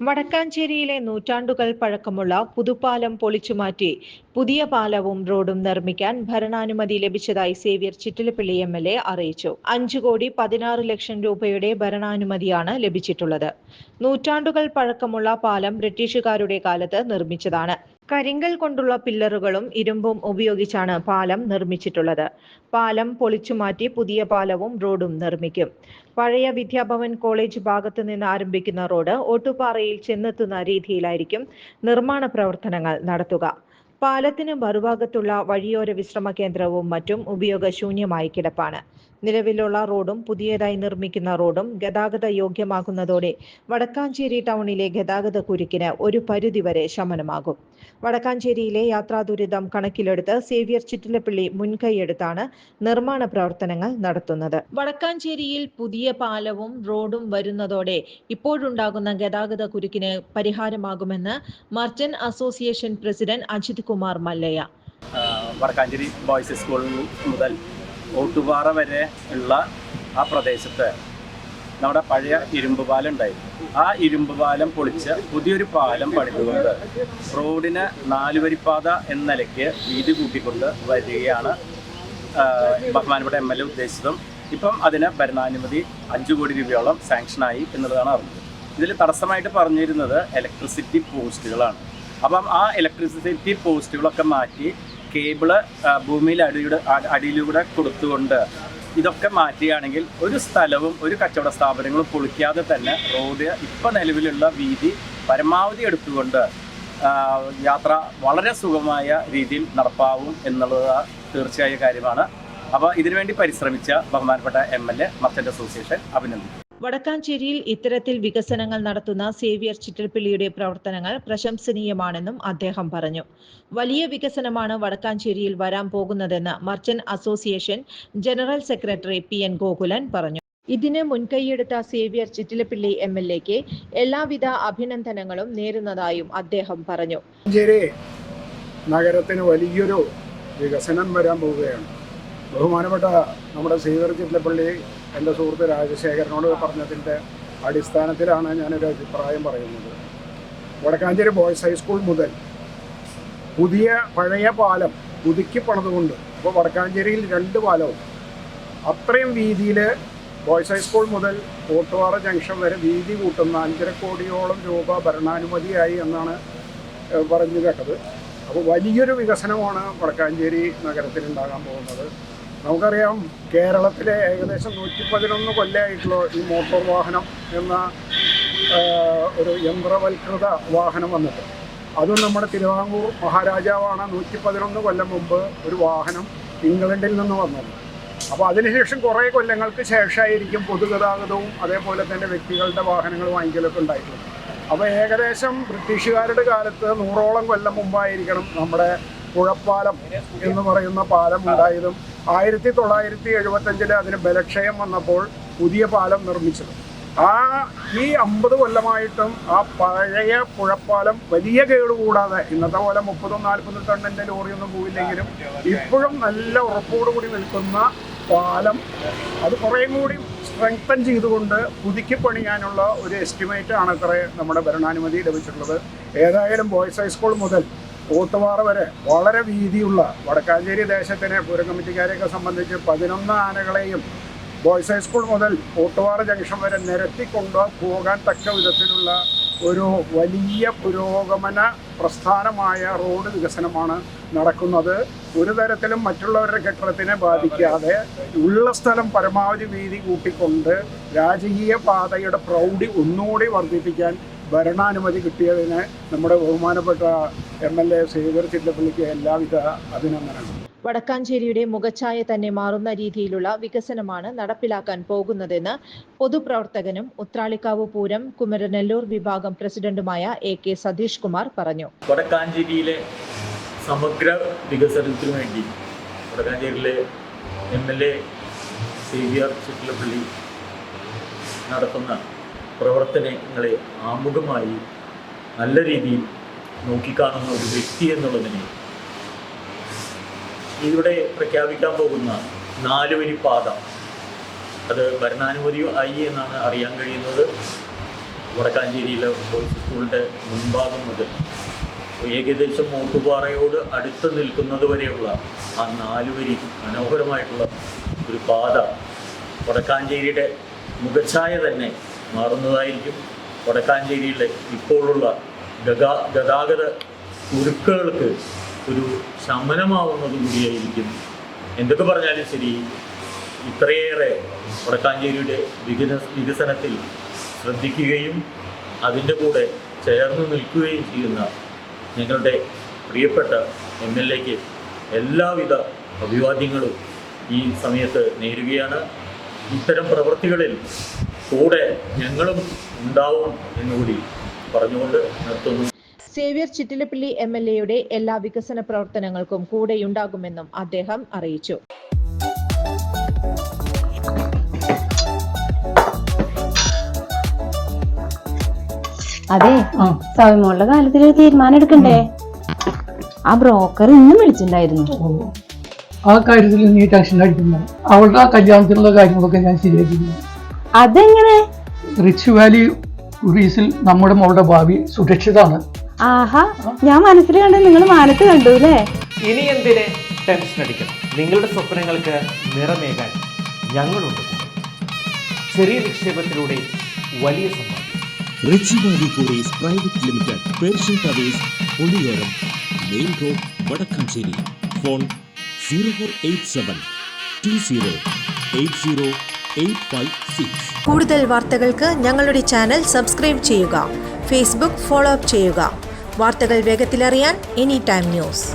വടക്കാഞ്ചേരിയിലെ നൂറ്റാണ്ടുകൾ പഴക്കമുള്ള പുതുപ്പാലം പൊളിച്ചുമാറ്റി പുതിയ പാലവും റോഡും നിർമ്മിക്കാൻ ഭരണാനുമതി ലഭിച്ചതായി സേവ്യർ ചിറ്റിലപ്പിള്ളി എം.എൽ.എ. അറിയിച്ചു. 5,16,00,000 രൂപയുടെ ഭരണാനുമതിയാണ് ലഭിച്ചിട്ടുള്ളത്. നൂറ്റാണ്ടുകൾ പഴക്കമുള്ള പാലം ബ്രിട്ടീഷുകാരുടെ കാലത്ത് നിർമ്മിച്ചതാണ്. കരിങ്കൽ കൊണ്ടുള്ള പില്ലറുകളും ഇരുമ്പും ഉപയോഗിച്ചാണ് പാലം നിർമ്മിച്ചിട്ടുള്ളത്. പാലം പൊളിച്ചുമാറ്റി പുതിയ പാലവും റോഡും നിർമ്മിക്കും. പഴയ വിദ്യാഭവൻ കോളേജ് ഭാഗത്തു നിന്ന് ആരംഭിക്കുന്ന റോഡ് ഓട്ടുപാറയിൽ ചെന്നെത്തുന്ന രീതിയിലായിരിക്കും നിർമ്മാണ പ്രവർത്തനങ്ങൾ നടത്തുക. പാലത്തിന് മറുഭാഗത്തുള്ള വഴിയോര വിശ്രമ കേന്ദ്രവും മറ്റും ഉപയോഗശൂന്യമായി കിടപ്പാണ്. നിലവിലുള്ള റോഡും പുതിയതായി നിർമ്മിക്കുന്ന റോഡും ഗതാഗത യോഗ്യമാകുന്നതോടെ വടക്കാഞ്ചേരി ടൗണിലെ ഗതാഗത കുരുക്കിന് ഒരു പരിധിവരെ ശമനമാകും. വടക്കാഞ്ചേരിയിലെ യാത്രാ ദുരിതം കണക്കിലെടുത്ത് സേവ്യർ ചിറ്റിലപ്പിള്ളി മുൻകൈയെടുത്താണ് നിർമ്മാണ പ്രവർത്തനങ്ങൾ നടത്തുന്നത്. വടക്കാഞ്ചേരിയിൽ പുതിയ പാലവും റോഡും വരുന്നതോടെ ഇപ്പോഴുണ്ടാകുന്ന ഗതാഗത കുരുക്കിന് പരിഹാരമാകുമെന്ന് merchant association president Ajith Kumar Mallayya. Vadakkanchery boys school മുതൽ ഓട്ടുപാറ വരെ ഉള്ള ആ പ്രദേശത്ത് നമ്മുടെ പഴയ ഇരുമ്പ് പാലം ഉണ്ടായിരുന്നു. ആ ഇരുമ്പ് പാലം പൊളിച്ച് പുതിയൊരു പാലം പണിതുകൊണ്ട് റോഡിന് 4 വരിപ്പാത എന്ന നിലയ്ക്ക് വീതി കൂട്ടിക്കൊണ്ട് വരികയാണ് ബഹുമാനപ്പെട്ട എം.എൽ.എ. ഉദ്ദേശിച്ചതും. ഇപ്പം അതിന് ഭരണാനുമതി 5 കോടി രൂപയോളം സാങ്ഷനായി എന്നുള്ളതാണ് അറിഞ്ഞത്. ഇതിൽ തടസ്സമായിട്ട് പറഞ്ഞിരുന്നത് ഇലക്ട്രിസിറ്റി പോസ്റ്റുകളാണ്. അപ്പം ആ ഇലക്ട്രിസിറ്റി പോസ്റ്റുകളൊക്കെ മാറ്റി കേബിള് ഭൂമിയിൽ അടിയിലൂടെ കൊടുത്തുകൊണ്ട് ഇതൊക്കെ മാറ്റുകയാണെങ്കിൽ ഒരു സ്ഥലവും ഒരു കച്ചവട സ്ഥാപനങ്ങളും പൊളിക്കാതെ തന്നെ റോഡ് ഇപ്പം നിലവിലുള്ള വീതി പരമാവധി എടുത്തുകൊണ്ട് യാത്ര വളരെ സുഗമമായ രീതിയിൽ നടപ്പാവും എന്നുള്ളത് തീർച്ചയായ കാര്യമാണ്. അപ്പോൾ ഇതിനുവേണ്ടി പരിശ്രമിച്ച ബഹുമാനപ്പെട്ട എം.എൽ.എ. മർച്ചന്റ് അസോസിയേഷൻ അഭിനന്ദിക്കുന്നു. വടക്കാഞ്ചേരിയിൽ ഇത്തരത്തിൽ വികസനങ്ങൾ നടത്തുന്ന സേവ്യർ ചിറ്റിലപ്പിള്ളിയുടെ പ്രവർത്തനങ്ങൾ പ്രശംസനീയമാണെന്നും അദ്ദേഹം പറഞ്ഞു. വലിയ വികസനമാണ് വടക്കാഞ്ചേരിയിൽ വരാൻ പോകുന്നതെന്ന് merchant association general secretary P N. Gokulan പറഞ്ഞു. ഇതിന് മുൻകൈയെടുത്ത സേവ്യർ ചിറ്റിലപ്പിള്ളി എം.എൽ.എക്ക് എല്ലാവിധ അഭിനന്ദനങ്ങളും നേരുന്നതായും അദ്ദേഹം പറഞ്ഞു. നഗരത്തിന് വലിയൊരു വികസനം വരാൻ പോവുകയാണ്. ബഹുമാനപ്പെട്ട നമ്മുടെ സേവ്യർ ചിറ്റിലപ്പിള്ളി എൻ്റെ സുഹൃത്ത് രാജശേഖരനോട് പറഞ്ഞതിൻ്റെ അടിസ്ഥാനത്തിലാണ് ഞാനൊരു അഭിപ്രായം പറയുന്നത്. വടക്കാഞ്ചേരി ബോയ്സ് ഹൈസ്കൂൾ മുതൽ പഴയ പാലം പുതുക്കി പണിതുകൊണ്ട് അപ്പോൾ വടക്കാഞ്ചേരിയിൽ 2 പാലവും അത്രയും വീതിയിൽ ബോയ്സ് ഹൈസ്കൂൾ മുതൽ ഓട്ടുപാറ ജംഗ്ഷൻ വരെ വീതി കൂട്ടുന്ന 5.5 കോടിയോളം രൂപ ഭരണാനുമതിയായി എന്നാണ് പറഞ്ഞു കേട്ടത്. അപ്പോൾ വലിയൊരു വികസനമാണ് വടക്കാഞ്ചേരി നഗരത്തിലുണ്ടാകാൻ പോകുന്നത്. നമുക്കറിയാം, കേരളത്തിലെ ഏകദേശം 111 കൊല്ലമായിട്ടുള്ള ഈ മോട്ടോർ വാഹനം എന്ന ഒരു യന്ത്രവൽകൃത വാഹനം വന്നിട്ട്, അതും നമ്മുടെ തിരുവിതാംകൂർ മഹാരാജാവാണ് 111 കൊല്ലം മുമ്പ് ഒരു വാഹനം ഇംഗ്ലണ്ടിൽ നിന്ന് വന്നത്. അപ്പോൾ അതിനുശേഷം കുറേ കൊല്ലങ്ങൾക്ക് ശേഷമായിരിക്കും പൊതുഗതാഗതവും അതേപോലെ തന്നെ വ്യക്തികളുടെ വാഹനങ്ങൾ വാങ്ങിക്കലൊക്കെ ഉണ്ടായിട്ടുള്ളത്. അപ്പോൾ ഏകദേശം ബ്രിട്ടീഷുകാരുടെ കാലത്ത് 100ഓളം കൊല്ലം മുമ്പായിരിക്കണം നമ്മുടെ പുഴപ്പാലം എന്ന് പറയുന്ന പാലം ഉണ്ടായതും 1975 അതിന് ബലക്ഷയം വന്നപ്പോൾ പുതിയ പാലം നിർമ്മിച്ചത്. ഈ 50 കൊല്ലമായിട്ടും ആ പഴയ പുഴപ്പാലം വലിയ കേടുകൂടാതെ, ഇന്നത്തെ പോലെ 30-40 ടണ്ണിൻ്റെ ലോറിയൊന്നും പോയില്ലെങ്കിലും ഇപ്പോഴും നല്ല ഉറപ്പോടുകൂടി നിൽക്കുന്ന പാലം അത് കുറേയും കൂടി സ്ട്രെങ്തൻ ചെയ്തുകൊണ്ട് പുതുക്കി പണിയാനുള്ള ഒരു എസ്റ്റിമേറ്റാണ് നമ്മുടെ ഭരണാനുമതി ലഭിച്ചിട്ടുള്ളത്. ഏതായാലും ബോയ്സ് ഹൈസ്കൂൾ മുതൽ ഓട്ടുപാറ വരെ വളരെ വീതിയുള്ള വടക്കാഞ്ചേരി ദേശത്തിനെ പൂരം കമ്മിറ്റിക്കാരെയൊക്കെ സംബന്ധിച്ച് 11 ആനകളെയും ബോയ്സ് ഹൈസ്കൂൾ മുതൽ ഓട്ടുപാറ ജംഗ്ഷൻ വരെ നിരത്തിക്കൊണ്ട് പോകാൻ തക്ക വിധത്തിലുള്ള ഒരു വലിയ പുരോഗമന പ്രസ്ഥാനമായ റോഡ് വികസനമാണ് നടക്കുന്നത്. ഒരു തരത്തിലും മറ്റുള്ളവരുടെ കെട്ടിടത്തിനെ ബാധിക്കാതെ ഉള്ള സ്ഥലം പരമാവധി വീതി കൂട്ടിക്കൊണ്ട് രാജകീയ പാതയുടെ പ്രൗഢി ഒന്നുകൂടി വർദ്ധിപ്പിക്കാൻ ഭരണാനുമതി കിട്ടിയതിന് നമ്മുടെ ബഹുമാനപ്പെട്ട എം.എൽ.എ. സേവ്യർ ചിറ്റിലപ്പിള്ളിക്ക് എല്ലാവിധ അഭിനന്ദനങ്ങളും. വടക്കാഞ്ചേരിയുടെ മുഖച്ഛായ തന്നെ മാറുന്ന രീതിയിലുള്ള വികസനമാണ് നടപ്പിലാക്കാൻ പോകുന്നതെന്ന് പൊതുപ്രവർത്തകനും ഉത്രാളിക്കാവ് പൂരം കുമരനെല്ലൂർ വിഭാഗം പ്രസിഡന്റുമായ A.K. സതീഷ് കുമാർ പറഞ്ഞു. വടക്കാഞ്ചേരിയിലെ സമഗ്ര വികസനത്തിനു വേണ്ടി വടക്കാഞ്ചേരിയിലെ എം.എൽ.എ. സേവ്യർ ചിറ്റിലപ്പിള്ളി നടത്തുന്ന പ്രവർത്തനങ്ങളെ ആമുഖമായി നല്ല രീതിയിൽ നോക്കിക്കാണുന്ന ഒരു വ്യക്തി എന്നുള്ളതിനെ ഇവിടെ പ്രഖ്യാപിക്കാൻ പോകുന്ന 4 വരിപ്പാത അത് ഭരണാനുമതി ആയി എന്നാണ് അറിയാൻ കഴിയുന്നത്. വടക്കാഞ്ചേരിയിലെ ബോയ്സ് സ്കൂളിൻ്റെ മുൻഭാഗം മുതൽ ഏകദേശം മോട്ടുപാറയോട് അടുത്ത് നിൽക്കുന്നത് വരെയുള്ള ആ 4 വരി മനോഹരമായിട്ടുള്ള ഒരു പാത വടക്കാഞ്ചേരിയുടെ മുഖച്ഛായ തന്നെ മാറുന്നതായിരിക്കും. വടക്കാഞ്ചേരിയിലെ ഇപ്പോഴുള്ള ഗതാഗത കുരുക്കുകൾക്ക് ഒരു ശമനമാവുന്നത് കൂടിയായിരിക്കും. എന്തൊക്കെ പറഞ്ഞാലും ശരി, ഇത്രയേറെ വടക്കാഞ്ചേരിയുടെ വികസനത്തിൽ ശ്രദ്ധിക്കുകയും അതിൻ്റെ കൂടെ ചേർന്ന് നിൽക്കുകയും ചെയ്യുന്ന ഞങ്ങളുടെ പ്രിയപ്പെട്ട MLAക്ക് എല്ലാവിധ അഭിവാദ്യങ്ങളും ഈ സമയത്ത് നേരുകയാണ്. ഇത്തരം പ്രവൃത്തികളിൽ കൂടെ ഞങ്ങളും ഉണ്ടാവും എന്നുകൂടി പറഞ്ഞുകൊണ്ട് നിർത്തുന്നു. സേവ്യർ ചിറ്റിലപ്പള്ളി MLAയുടെ എല്ലാ വികസന പ്രവർത്തനങ്ങൾക്കും കൂടെയുണ്ടാകുമെന്നും അദ്ദേഹം അറിയിച്ചു. അതെ, സൗമ്യമുള്ള കാര്യത്തിൽ തീരുമാനം എടുക്കണ്ടേ? ആ ബ്രോക്കർ ഇന്നും വിളിച്ചിട്ടുണ്ടായിരുന്നു. ആ കാര്യത്തിൽ നീ ടെൻഷൻ അടിക്കുന്ന അവളുടെ ആ കല്യാണത്തിനുള്ള കാര്യങ്ങളൊക്കെ ഞാൻ ശരിയാക്കിയിരുന്നു. അതെങ്ങനെ? റിച്ച് വാലി ടൂറീസിൽ നമ്മുടെ മോളുടെ ഭാവി സുരക്ഷിതാണ്. ആഹാ, ഞാൻ മനസ്സിൽ കണ്ട് നിങ്ങൾ മാനത്ത് കണ്ടു അല്ലേ? ഇനി എന്തിന് ടെൻഷൻ അടിക്കണം? നിങ്ങളുടെ സ്വപ്നങ്ങൾക്ക് നിറമേകാൻ ഞങ്ങളുണ്ട്. ചെറിയ നിക്ഷേപത്തിലൂടെ വലിയ സമ്പാദ്യം. റിച്ച് വാലി ടൂറീസ് private limited, Persian towers, Oliyoram, main road, Vadakkanchery. Phone 048720808556. കൂടുതൽ വാർത്തകൾക്ക് ഞങ്ങളുടെ ചാനൽ സബ്സ്ക്രൈബ് ചെയ്യുക. ഫേസ്ബുക്ക് ഫോളോ അപ്പ് ചെയ്യുക. വാർത്തകൾ വേഗത്തിലറിയാൻ എനി ടൈം ന്യൂസ്.